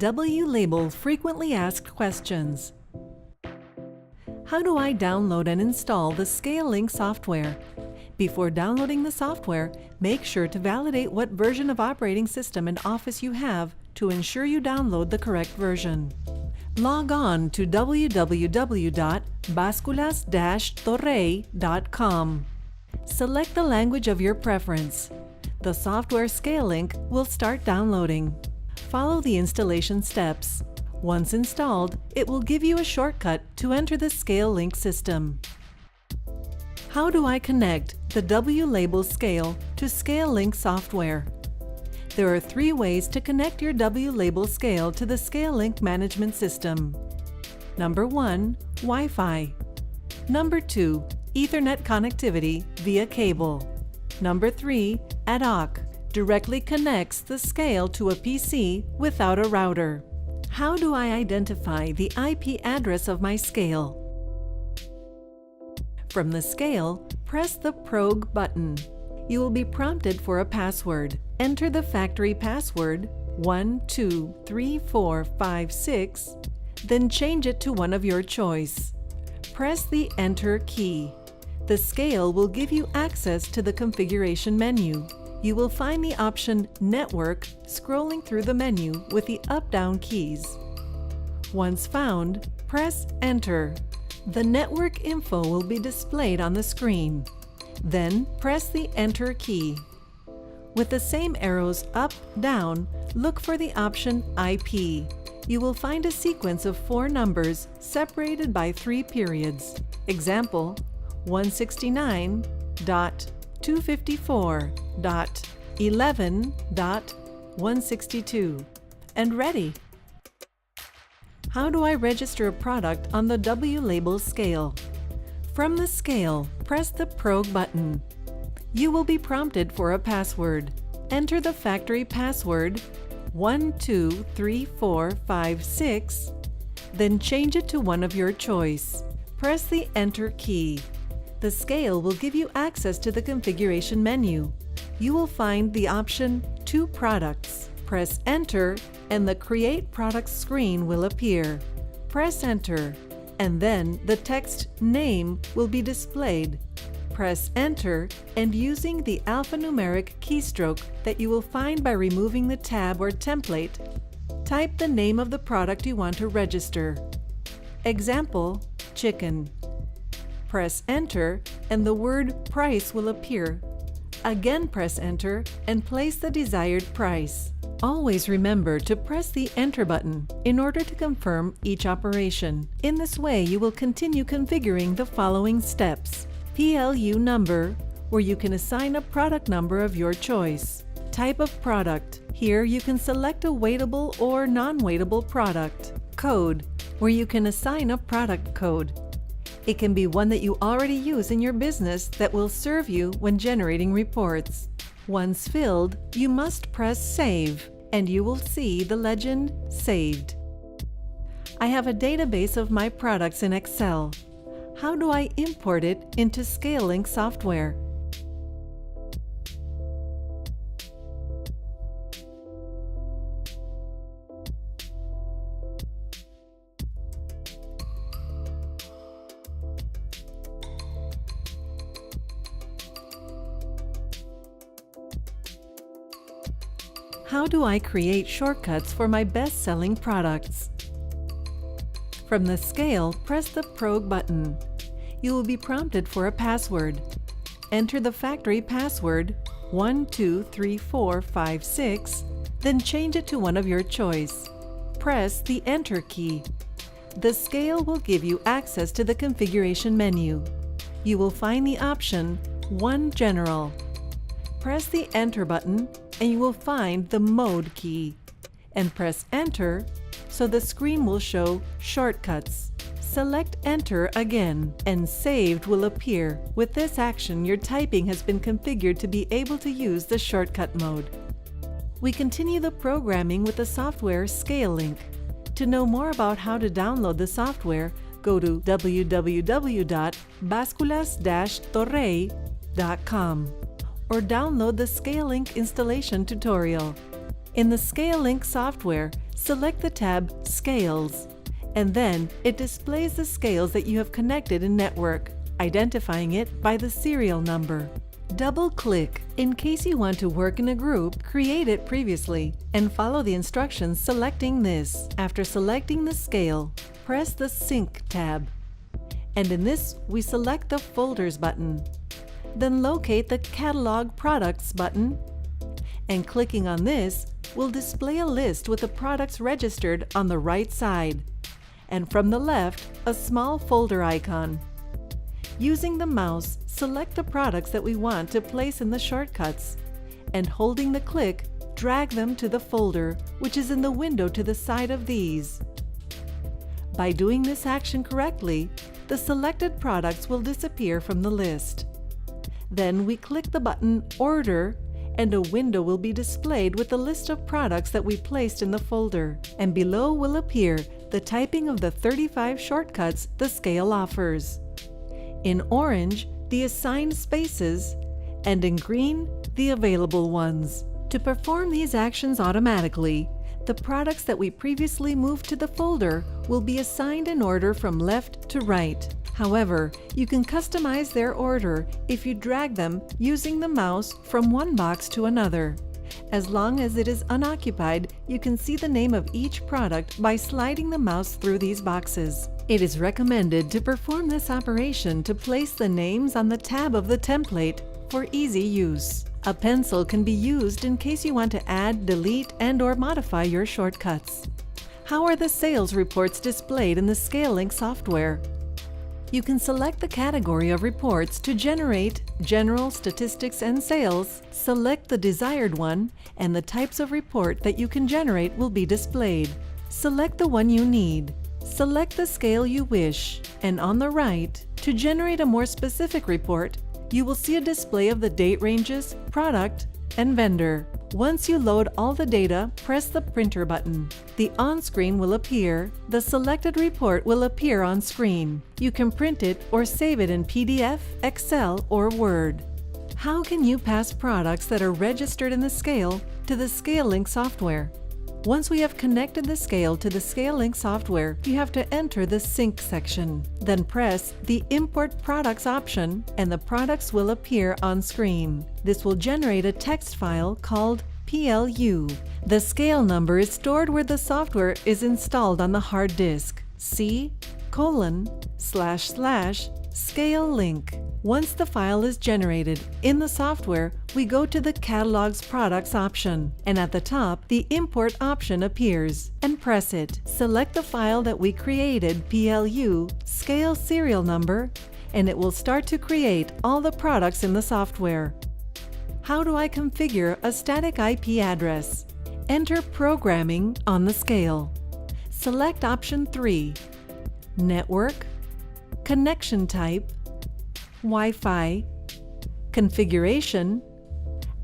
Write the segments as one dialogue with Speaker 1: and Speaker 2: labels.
Speaker 1: W-Label frequently asked questions. How do I download and install the ScaleLink software? Before downloading the software, make sure to validate what version of operating system and Office you have to ensure you download the correct version. Log on to www.basculas-torrey.com. Select the language of your preference. The software ScaleLink will start downloading. Follow the installation steps. Once installed, it will give you a shortcut to enter the ScaleLink system. How do I connect the W-Label Scale to ScaleLink software? There are 3 ways to connect your W-Label Scale to the ScaleLink management system. Number 1, Wi-Fi. Number 2, Ethernet connectivity via cable. Number 3, ad hoc, directly connects the scale to a PC without a router. How do I identify the IP address of my scale? From the scale, press the Probe button. You will be prompted for a password. Enter the factory password 123456, then change it to one of your choice. Press the Enter key. The scale will give you access to the configuration menu. You will find the option Network scrolling through the menu with the up-down keys. Once found, press Enter. The network info will be displayed on the screen. Then press the Enter key. With the same arrows up, down, look for the option IP. You will find a sequence of 4 numbers separated by 3 periods. Example, 169.254.11.162, and ready. How do I register a product on the W-Label scale? From the scale, press the Probe button. You will be prompted for a password. Enter the factory password 123456, then change it to one of your choice. Press the Enter key. The scale will give you access to the configuration menu. You will find the option 2 products. Press Enter and the Create Products screen will appear. Press Enter and then the text Name will be displayed. Press Enter and using the alphanumeric keystroke that you will find by removing the tab or template, type the name of the product you want to register. Example, chicken. Press Enter and the word Price will appear. Again press Enter and place the desired price. Always remember to press the Enter button in order to confirm each operation. In this way, you will continue configuring the following steps. PLU number, where you can assign a product number of your choice. Type of product. Here you can select a weightable or non-weightable product. Code, where you can assign a product code. It can be one that you already use in your business that will serve you when generating reports. Once filled, you must press Save, and you will see the legend Saved. I have a database of my products in Excel. How do I import it into ScaleLink software? How do I create shortcuts for my best-selling products? From the scale, press the Probe button. You will be prompted for a password. Enter the factory password 123456, then change it to one of your choice. Press the Enter key. The scale will give you access to the configuration menu. You will find the option 1 General. Press the Enter button and you will find the Mode key. And press Enter so the screen will show Shortcuts. Select Enter again and Saved will appear. With this action, your typing has been configured to be able to use the shortcut mode. We continue the programming with the software ScaleLink. To know more about how to download the software, go to www.basculas-torrey.com or download the ScaleLink installation tutorial. In the Scale Link software, select the tab Scales, and then it displays the scales that you have connected in network, identifying it by the serial number. Double-click in case you want to work in a group created previously, and follow the instructions selecting this. After selecting the scale, press the Sync tab, and in this we select the Folders button. Then locate the Catalog Products button, and clicking on this will display a list with the products registered on the right side, and from the left a small folder icon. Using the mouse, select the products that we want to place in the shortcuts, and holding the click, drag them to the folder, which is in the window to the side of these. By doing this action correctly, the selected products will disappear from the list. Then we click the button Order, and a window will be displayed with the list of products that we placed in the folder, and below will appear the typing of the 35 shortcuts the scale offers. In orange, the assigned spaces, and in green, the available ones. To perform these actions automatically, the products that we previously moved to the folder will be assigned in order from left to right. However, you can customize their order if you drag them using the mouse from one box to another. As long as it is unoccupied, you can see the name of each product by sliding the mouse through these boxes. It is recommended to perform this operation to place the names on the tab of the template for easy use. A pencil can be used in case you want to add, delete, and/or modify your shortcuts. How are the sales reports displayed in the Scale Link software? You can select the category of reports to generate General, Statistics, and Sales, select the desired one, and the types of report that you can generate will be displayed. Select the one you need. Select the scale you wish, and on the right, to generate a more specific report, you will see a display of the date ranges, product, and vendor. Once you load all the data, press the Printer button. The on-screen will appear. The selected report will appear on screen. You can print it or save it in PDF, Excel, or Word. How can you pass products that are registered in the scale to the Scale Link software? Once we have connected the scale to the Scale Link software, you have to enter the Sync section. Then press the Import Products option, and the products will appear on screen. This will generate a text file called PLU. The scale number is stored where the software is installed on the hard disk. C://Scale Link. Once the file is generated in the software, we go to the Catalogs Products option, and at the top, the Import option appears, and press it. Select the file that we created, PLU, Scale Serial Number, and it will start to create all the products in the software. How do I configure a static IP address? Enter Programming on the scale. Select option 3, Network, Connection Type, Wi-Fi, Configuration,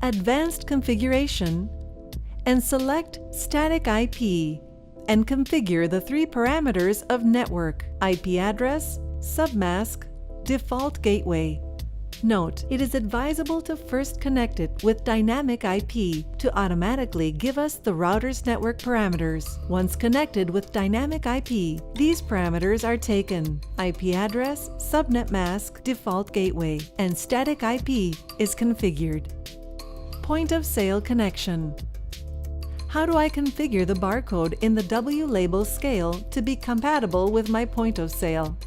Speaker 1: Advanced Configuration, and select Static IP, and configure the 3 parameters of Network: IP address, submask, default gateway. Note, it is advisable to first connect it with Dynamic IP to automatically give us the router's network parameters. Once connected with Dynamic IP, these parameters are taken: IP address, subnet mask, default gateway, and Static IP is configured. Point of sale connection. How do I configure the barcode in the W-Label scale to be compatible with my point of sale?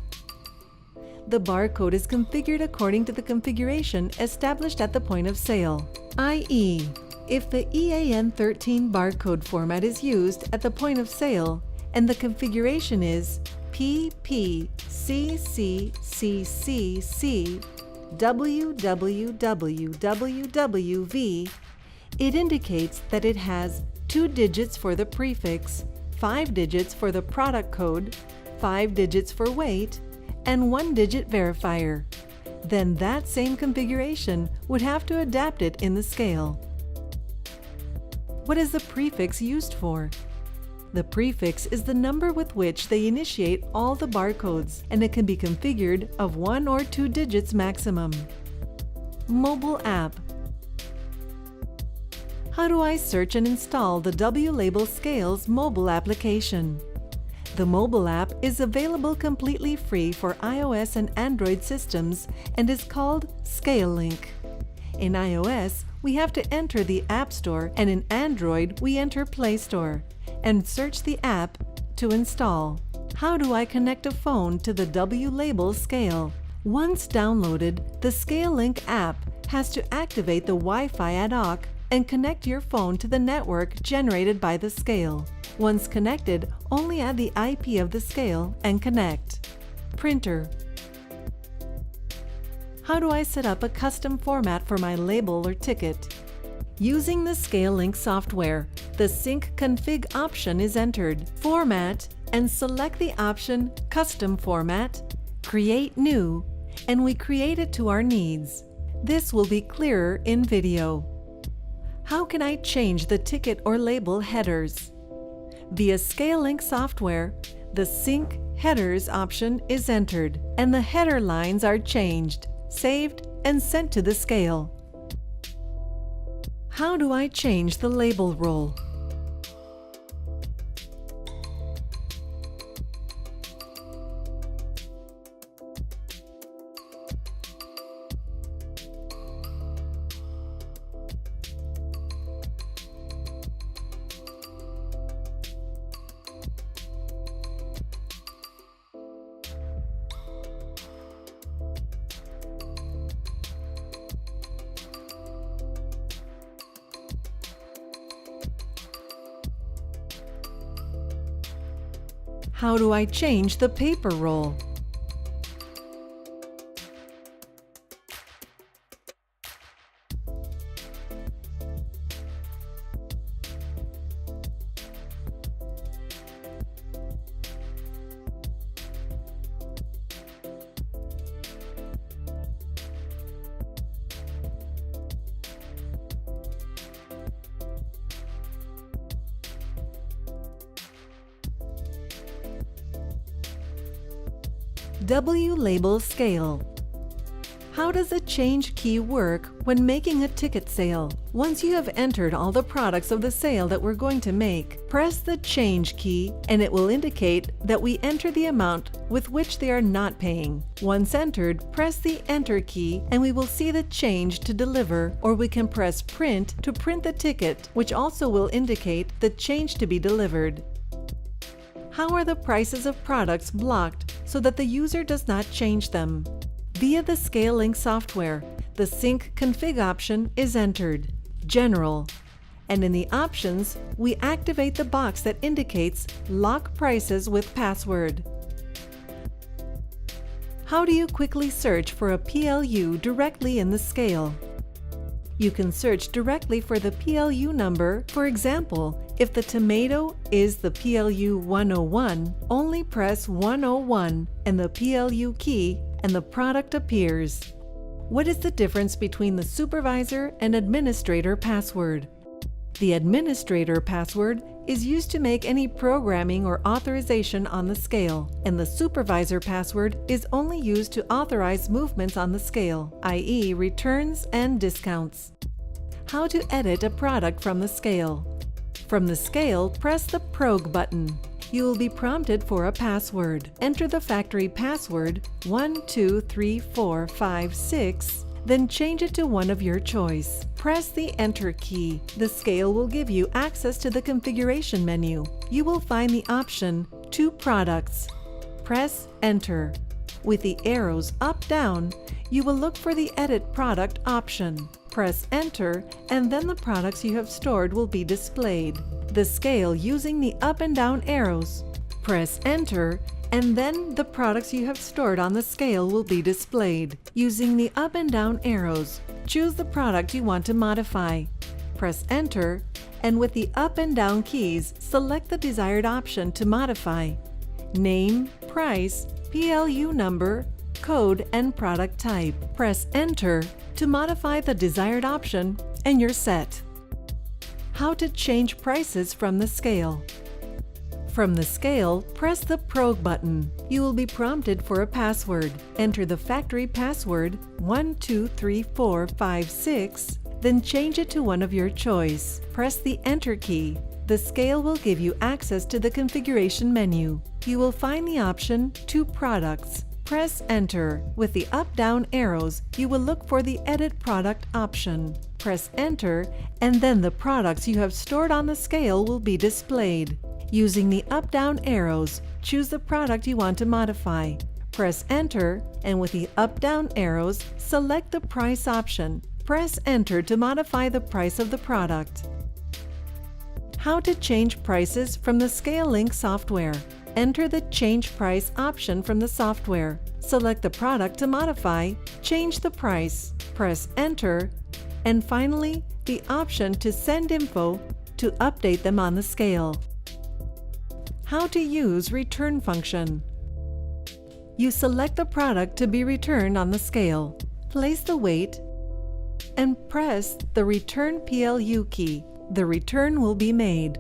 Speaker 1: The barcode is configured according to the configuration established at the point of sale, i.e., if the EAN13 barcode format is used at the point of sale and the configuration is PPCCCCWWWWV, it indicates that it has 2 digits for the prefix, 5 digits for the product code, 5 digits for weight, and 1-digit verifier. Then that same configuration would have to adapt it in the scale. What is the prefix used for? The prefix is the number with which they initiate all the barcodes, and it can be configured of 1 or 2 digits maximum. Mobile app. How do I search and install the W-Label Scales mobile application? The mobile app is available completely free for iOS and Android systems and is called ScaleLink. In iOS, we have to enter the App Store, and in Android, we enter Play Store and search the app to install. How do I connect a phone to the W-Label scale? Once downloaded, the ScaleLink app has to activate the Wi-Fi ad hoc and connect your phone to the network generated by the scale. Once connected, only add the IP of the scale and connect. Printer. How do I set up a custom format for my label or ticket? Using the ScaleLink software, the Sync Config option is entered. Format, and select the option Custom Format, Create New, and we create it to our needs. This will be clearer in video. How can I change the ticket or label headers? Via ScaleLink software, the Sync Headers option is entered, and the header lines are changed, saved, and sent to the scale. How do I change the label role? How do I change the paper roll? W-Label scale. How does a change key work when making a ticket sale? Once you have entered all the products of the sale that we're going to make, press the change key and it will indicate that we enter the amount with which they are not paying. Once entered, press the enter key and we will see the change to deliver, or we can press print to print the ticket, which also will indicate the change to be delivered. How are the prices of products blocked so that the user does not change them? Via the ScaleLink software, the Sync Config option is entered, General, and in the options, we activate the box that indicates Lock Prices with Password. How do you quickly search for a PLU directly in the scale? You can search directly for the PLU number. For example, if the tomato is the PLU 101, only press 101 and the PLU key and the product appears. What is the difference between the supervisor and administrator password? The administrator password is used to make any programming or authorization on the scale, and the supervisor password is only used to authorize movements on the scale, i.e. returns and discounts. How to edit a product from the scale. From the scale, press the Prog button. You will be prompted for a password. Enter the factory password 123456, then change it to one of your choice. Press the Enter key. The scale will give you access to the configuration menu. You will find the option To Products. Press Enter. With the arrows up-down, you will look for the Edit Product option. Press Enter, and then the products you have stored will be displayed. The scale using the up and down arrows. Press Enter, and then the products you have stored on the scale will be displayed. Using the up and down arrows, choose the product you want to modify. Press Enter, and with the up and down keys, select the desired option to modify. Name, price, PLU number, code, and product type. Press Enter to modify the desired option, and you're set. How to change prices from the scale. From the scale, press the Prog button. You will be prompted for a password. Enter the factory password 123456, then change it to one of your choice. Press the Enter key. The scale will give you access to the configuration menu. You will find the option 2 products. Press Enter. With the up-down arrows, you will look for the Edit Product option. Press Enter, and then the products you have stored on the scale will be displayed. Using the up-down arrows, choose the product you want to modify. Press Enter, and with the up-down arrows, select the Price option. Press Enter to modify the price of the product. How to change prices from the ScaleLink software. Enter the Change Price option from the software. Select the product to modify, change the price, press Enter, and finally, the option to send info to update them on the scale. How to use Return function. You select the product to be returned on the scale. Place the weight and press the Return PLU key. The return will be made.